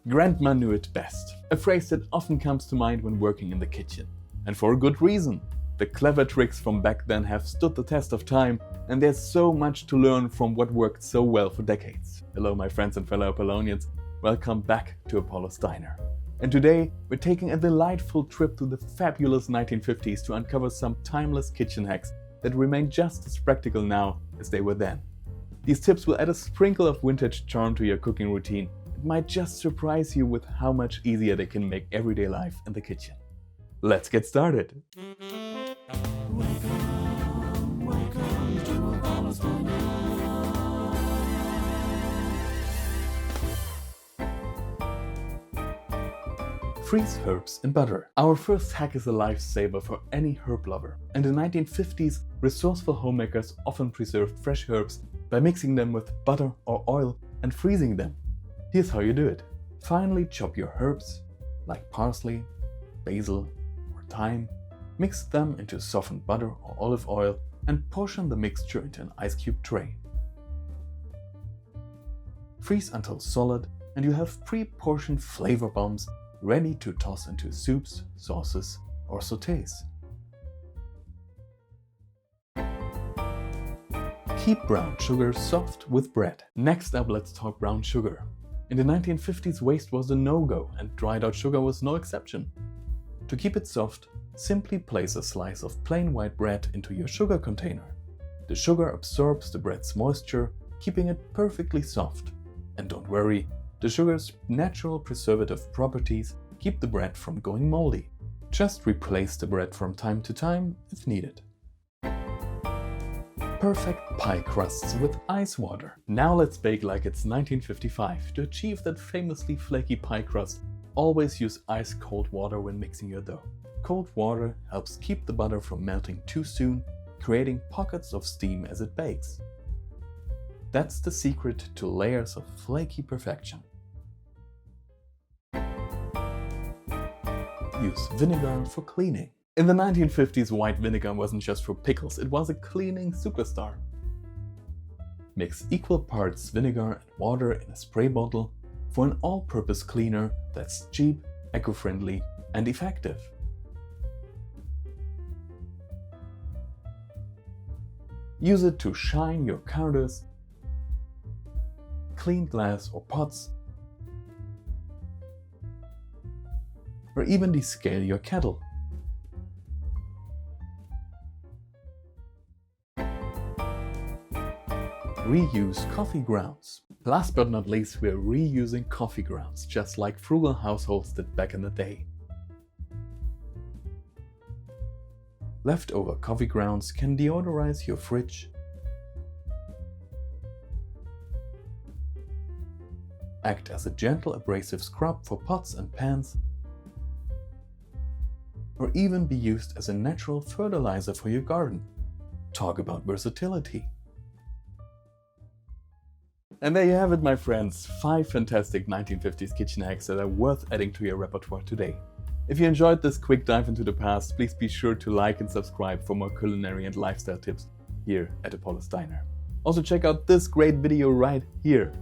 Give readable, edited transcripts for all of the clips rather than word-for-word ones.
Grandma knew it best, a phrase that often comes to mind when working in the kitchen. And for a good reason. The clever tricks from back then have stood the test of time, and there's so much to learn from what worked so well for decades. Hello my friends and fellow Apollonians, welcome back to Apaulo's Diner. And today we're taking a delightful trip to the fabulous 1950s to uncover some timeless kitchen hacks that remain just as practical now as they were then. These tips will add a sprinkle of vintage charm to your cooking routine. It might just surprise you with how much easier they can make everyday life in the kitchen. Let's get started! Welcome to Apaulo's Diner. Freeze herbs in butter. Our first hack is a lifesaver for any herb lover. In the 1950s, resourceful homemakers often preserved fresh herbs by mixing them with butter or oil and freezing them. Here's how you do it. Finely chop your herbs, like parsley, basil, or thyme, mix them into softened butter or olive oil and portion the mixture into an ice cube tray. Freeze until solid and you have pre-portioned flavor bombs ready to toss into soups, sauces, or sautés. Keep brown sugar soft with bread. Next up, let's talk brown sugar. In the 1950s, waste was a no-go and dried out sugar was no exception. To keep it soft, simply place a slice of plain white bread into your sugar container. The sugar absorbs the bread's moisture, keeping it perfectly soft. And don't worry, the sugar's natural preservative properties keep the bread from going moldy. Just replace the bread from time to time if needed. Perfect pie crusts with ice water. Now let's bake like it's 1955. To achieve that famously flaky pie crust, always use ice cold water when mixing your dough. Cold water helps keep the butter from melting too soon, creating pockets of steam as it bakes. That's the secret to layers of flaky perfection. Use vinegar for cleaning. In the 1950s, white vinegar wasn't just for pickles, it was a cleaning superstar. Mix equal parts vinegar and water in a spray bottle for an all-purpose cleaner that's cheap, eco-friendly, and effective. Use it to shine your counters, clean glass or pots, or even descale your kettle. Reuse coffee grounds. Last but not least, we're reusing coffee grounds, just like frugal households did back in the day. Leftover coffee grounds can deodorize your fridge, act as a gentle abrasive scrub for pots and pans, or even be used as a natural fertilizer for your garden. Talk about versatility. And there you have it, my friends, 5 fantastic 1950s kitchen hacks that are worth adding to your repertoire today. If you enjoyed this quick dive into the past, please be sure to like and subscribe for more culinary and lifestyle tips here at Apaulo's Diner. Also check out this great video right here.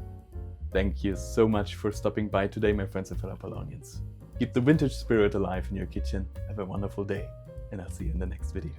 Thank you so much for stopping by today, my friends and fellow Apollonians. Keep the vintage spirit alive in your kitchen. Have a wonderful day, and I'll see you in the next video.